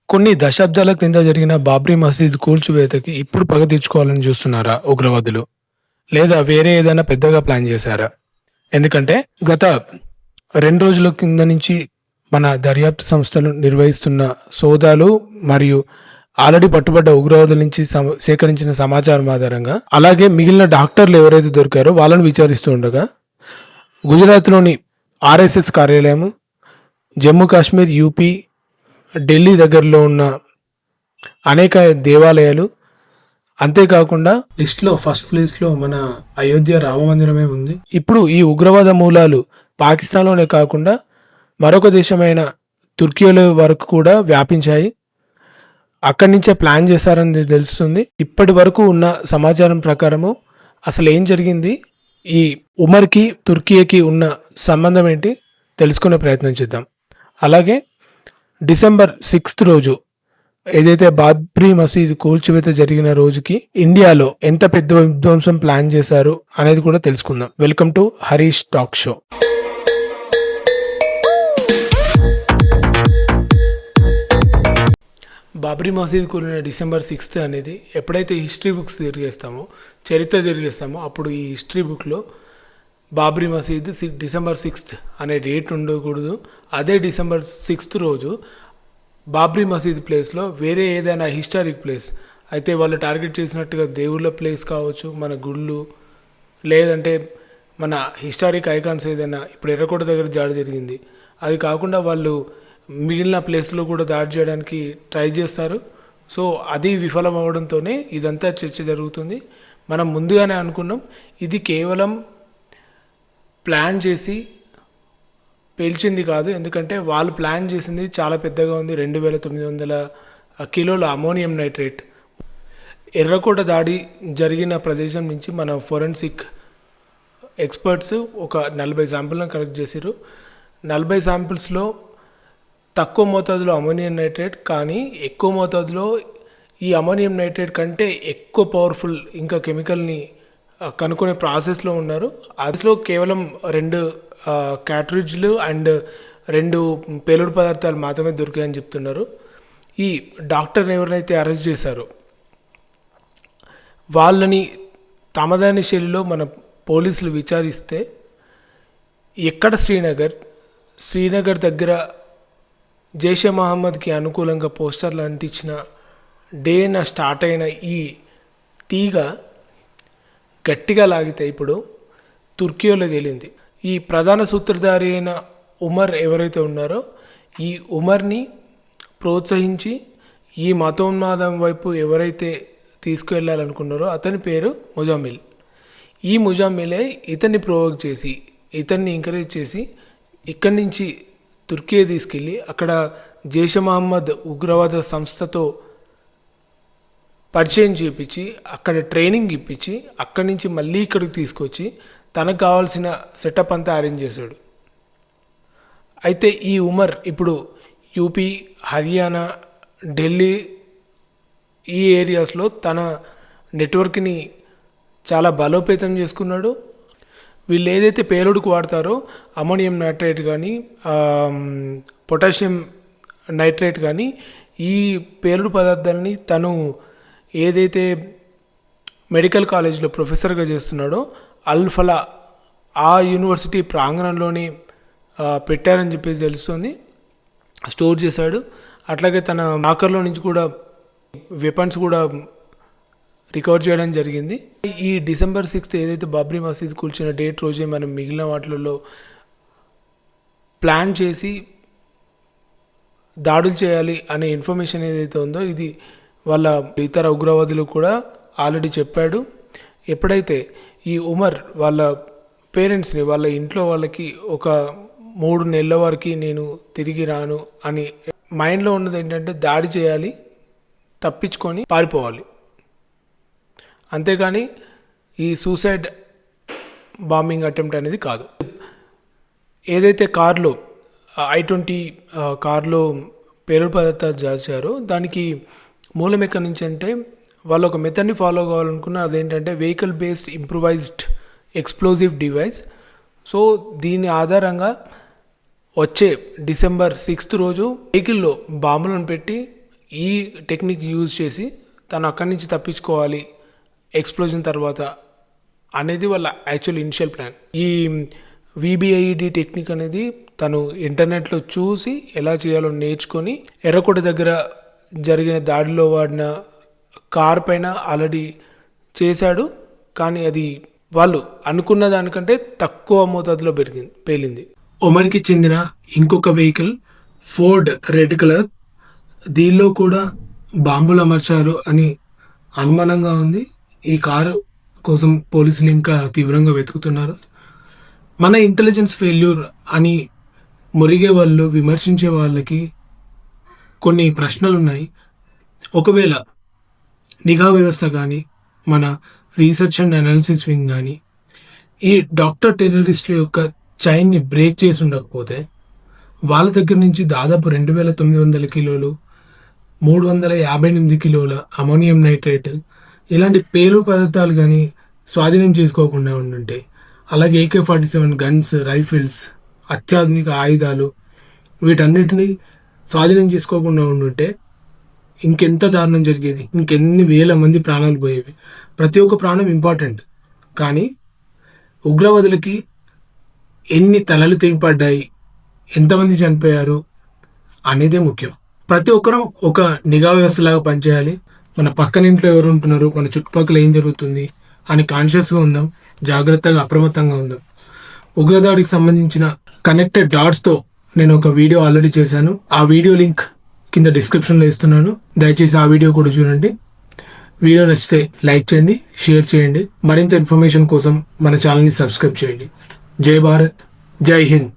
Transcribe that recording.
కొన్ని దశాబ్దాల క్రింద జరిగిన బాబ్రీ మసీద్ కూల్చివేతకి ఇప్పుడు పగ తీర్చుకోవాలని చూస్తున్నారా ఉగ్రవాదులు? లేదా వేరే ఏదైనా పెద్దగా ప్లాన్ చేశారా? ఎందుకంటే గత 2 రోజుల కింద నుంచి మన దర్యాప్తు సంస్థలు నిర్వహిస్తున్న సోదాలు మరియు ఆల్రెడీ పట్టుబడ్డ ఉగ్రవాదుల నుంచి సేకరించిన సమాచారం ఆధారంగా అలాగే మిగిలిన డాక్టర్లు ఎవరైతే దొరికారో వాళ్ళని విచారిస్తూ ఉండగా గుజరాత్లోని ఆర్ఎస్ఎస్ కార్యాలయం, జమ్మూ కాశ్మీర్, యూపీ, ఢిల్లీ దగ్గరలో ఉన్న అనేక దేవాలయాలు, అంతేకాకుండా లిస్ట్లో ఫస్ట్ ప్లేస్లో మన అయోధ్య రామ మందిరమే ఉంది. ఇప్పుడు ఈ ఉగ్రవాద మూలాలు పాకిస్తాన్లోనే కాకుండా మరొక దేశమైన తుర్కీలో వరకు కూడా వ్యాపించాయి. అక్కడి నుంచే ప్లాన్ చేశారని తెలుస్తుంది. ఇప్పటి వరకు ఉన్న సమాచారం ప్రకారము అసలు ఏం జరిగింది, ఈ ఉమర్కి తుర్కీకి ఉన్న సంబంధం ఏంటి తెలుసుకునే ప్రయత్నం చేద్దాం. అలాగే డిసెంబర్ 6 రోజు ఏదైతే బాబ్రీ మసీద్ కూల్చివేత జరిగిన రోజుకి ఇండియాలో ఎంత పెద్ద విధ్వంసం ప్లాన్ చేశారు అనేది కూడా తెలుసుకుందాం. Welcome to Harish talk show. Babri మసీద్ కూలిన డిసెంబర్ 6 అనేది ఎప్పుడైతే హిస్టరీ బుక్స్ తిరిగేస్తామో, చరిత్ర తిరిగేస్తామో, అప్పుడు ఈ హిస్టరీ బుక్లో బాబ్రీ మసీద్ డిసెంబర్ 6 అనే డేట్ ఉండకూడదు. అదే డిసెంబర్ 6 రోజు బాబ్రీ మసీద్ ప్లేస్లో వేరే ఏదైనా హిస్టారిక్ ప్లేస్ అయితే వాళ్ళు టార్గెట్ చేసినట్టుగా దేవుళ్ళ ప్లేస్ కావచ్చు, మన గుళ్ళు, లేదంటే మన హిస్టారిక్ ఐకాన్స్ ఏదైనా, ఇప్పుడు ఎర్రకోట దగ్గర దాడి జరిగింది, అది కాకుండా వాళ్ళు మిగిలిన ప్లేస్లో కూడా దాడి చేయడానికి ట్రై చేస్తారు. సో అది విఫలం అవ్వడంతోనే ఇదంతా చర్చ జరుగుతుంది. మనం ముందుగానే అనుకున్నాం ఇది కేవలం ప్లాన్ చేసి పేల్చింది కాదు. ఎందుకంటే వాళ్ళు ప్లాన్ చేసింది చాలా పెద్దగా ఉంది. 2900 కిలోల అమోనియం నైట్రేట్ ఎర్రకోట దాడి జరిగిన ప్రదేశం నుంచి మన ఫోరెన్సిక్ ఎక్స్పర్ట్స్ ఒక 40 శాంపుల్ని కలెక్ట్ చేశారు. 40 శాంపిల్స్లో తక్కువ మోతాదులో అమోనియం నైట్రేట్, కానీ ఎక్కువ మోతాదులో ఈ అమోనియం నైట్రేట్ కంటే ఎక్కువ పవర్ఫుల్ ఇంకా కెమికల్ని కనుక్కునే ప్రాసెస్లో ఉన్నారు. అదిలో కేవలం 2 క్యాట్రిడ్జ్లు అండ్ 2 పేలుడు పదార్థాలు మాత్రమే దొరికాయని చెప్తున్నారు. ఈ డాక్టర్ని ఎవరైతే అరెస్ట్ చేశారో వాళ్ళని తమదాని శైలిలో మన పోలీసులు విచారిస్తే ఎక్కడ శ్రీనగర్ దగ్గర జైషే మహమ్మద్కి అనుకూలంగా పోస్టర్లు అంటించిన డేన స్టార్ట్ అయిన ఈ తీగ గట్టిగా లాగితే ఇప్పుడు తుర్కీలో తేలింది. ఈ ప్రధాన సూత్రధారి అయిన ఉమర్ ఎవరైతే ఉన్నారో ఈ ఉమర్ని ప్రోత్సహించి ఈ మతోన్మాదం వైపు ఎవరైతే తీసుకువెళ్ళాలనుకున్నారో అతని పేరు ముజామిల్. ఈ ముజామిలే ఇతన్ని ప్రొవోక్ చేసి, ఇతన్ని ఎంకరేజ్ చేసి ఇక్కడి నుంచి తుర్కీ తీసుకెళ్ళి అక్కడ జైషే మహమ్మద్ ఉగ్రవాద సంస్థతో పరిచయం చేయించి అక్కడ ట్రైనింగ్ ఇప్పించి అక్కడి నుంచి మళ్ళీ ఇక్కడికి తీసుకొచ్చి తనకు కావాల్సిన సెటప్ అంతా అరేంజ్ చేశాడు. అయితే ఈ ఉమర్ ఇప్పుడు యూపీ, హర్యానా, ఢిల్లీ ఈ ఏరియాస్లో తన నెట్వర్క్ని చాలా బలోపేతం చేసుకున్నాడు. వీళ్ళు ఏదైతే పేలుడుకు వాడతారో అమోనియం నైట్రేట్ కానీ పొటాషియం నైట్రేట్ కానీ ఈ పేలుడు పదార్థాలని తను ఏదైతే మెడికల్ కాలేజ్లో ప్రొఫెసర్గా చేస్తున్నాడో అల్ఫలా ఆ యూనివర్సిటీ ప్రాంగణంలోనే పెట్టారని చెప్పేసి తెలుస్తుంది. స్టోర్ చేశాడు. అట్లాగే తన లాకర్లో నుంచి కూడా వెపన్స్ కూడా రికవర్ చేయడం జరిగింది. ఈ డిసెంబర్ 6 ఏదైతే బాబ్రీ మసీద్ కూల్చిన డేట్ రోజే మనం మిగిలిన వాటిల్లో ప్లాన్ చేసి దాడులు చేయాలి అనే ఇన్ఫర్మేషన్ ఏదైతే ఉందో ఇది వాళ్ళ ఇతర ఉగ్రవాదులు కూడా ఆల్రెడీ చెప్పాడు. ఎప్పుడైతే ఈ ఉమర్ వాళ్ళ పేరెంట్స్ని వాళ్ళ ఇంట్లో వాళ్ళకి ఒక 3 నెలల వరకు నేను తిరిగి రాను అని మైండ్లో ఉన్నది ఏంటంటే దాడి చేయాలి, తప్పించుకొని పారిపోవాలి, అంతేగాని ఈ సూసైడ్ బాంబింగ్ అటెంప్ట్ అనేది కాదు. ఏదైతే కార్లో I-20 కార్లో పేలుడు పదార్థాలు చేశారో దానికి మూలం ఎక్కడి నుంచి అంటే వాళ్ళు ఒక మెథడ్ని ఫాలో కావాలనుకున్నారు. అదేంటంటే vehicle based improvised explosive device. So దీని ఆధారంగా వచ్చే డిసెంబర్ 6 రోజు వెహికల్లో బాంబులను పెట్టి ఈ టెక్నిక్ యూజ్ చేసి తను అక్కడి నుంచి తప్పించుకోవాలి ఎక్స్ప్లోజన్ తర్వాత అనేది వాళ్ళ యాక్చువల్ ఇనిషియల్ ప్లాన్. ఈ విబిఐడి టెక్నిక్ అనేది తను ఇంటర్నెట్లో చూసి ఎలా చేయాలో నేర్చుకొని ఎర్రకోట దగ్గర జరిగిన దాడిలో వాడిన కార్ పైన ఆల్రెడీ చేశాడు. కానీ అది వాళ్ళు అనుకున్న దానికంటే తక్కువ మోతాదులో పేలింది. ఒమన్కి చెందిన ఇంకొక వెహికల్ ఫోర్డ్ రెడ్ కలర్, దీనిలో కూడా బాంబులు అమర్చారు అని అనుమానంగా ఉంది. ఈ కారు కోసం పోలీసులు ఇంకా తీవ్రంగా వెతుకుతున్నారు. మన ఇంటెలిజెన్స్ ఫెయిల్యూర్ అని మురిగే వాళ్ళు, విమర్శించే వాళ్ళకి కొన్ని ప్రశ్నలు ఉన్నాయి. ఒకవేళ నిఘా వ్యవస్థ కానీ మన రీసెర్చ్ అండ్ అనాలిసిస్ వింగ్ కానీ ఈ డాక్టర్ టెర్రరిస్టుల యొక్క చైన్ని బ్రేక్ చేసి ఉండకపోతే వాళ్ళ దగ్గర నుంచి దాదాపు 2,900 కిలోలు 358 కిలోల అమోనియం నైట్రేట్ ఇలాంటి పేలు పదార్థాలు కానీ స్వాధీనం చేసుకోకుండా ఉండుంటే, అలాగే AK-47 గన్స్, రైఫిల్స్, అత్యాధునిక ఆయుధాలు వీటన్నిటిని స్వాధీనం చేసుకోకుండా ఉండుంటే ఇంకెంత దారుణం జరిగేది, ఇంకెన్ని వేల మంది ప్రాణాలు పోయేవి. ప్రతి ఒక్క ప్రాణం ఇంపార్టెంట్, కానీ ఉగ్రవాదులకి ఎన్ని తలలు తెగిపడ్డాయి, ఎంతమంది చనిపోయారు అనేదే ముఖ్యం. ప్రతి ఒక్కరం ఒక నిఘా వ్యవస్థలాగా పనిచేయాలి. మన పక్కన ఇంట్లో ఎవరు ఉంటున్నారు, మన చుట్టుపక్కల ఏం జరుగుతుంది అని కాన్షియస్గా ఉందాం, జాగ్రత్తగా అప్రమత్తంగా ఉందాం. ఉగ్రదాడికి సంబంధించిన కనెక్టెడ్ డాట్స్తో నేను ఒక వీడియో ఆల్రెడీ చేశాను. ఆ వీడియో లింక్ కింద డిస్క్రిప్షన్లో ఇస్తున్నాను, దయచేసి ఆ వీడియో కూడా చూడండి. వీడియో నచ్చితే లైక్ చేయండి, షేర్ చేయండి. మరింత ఇన్ఫర్మేషన్ కోసం మన ఛానల్ని సబ్స్క్రైబ్ చేయండి. జై భారత్, జై హింద్.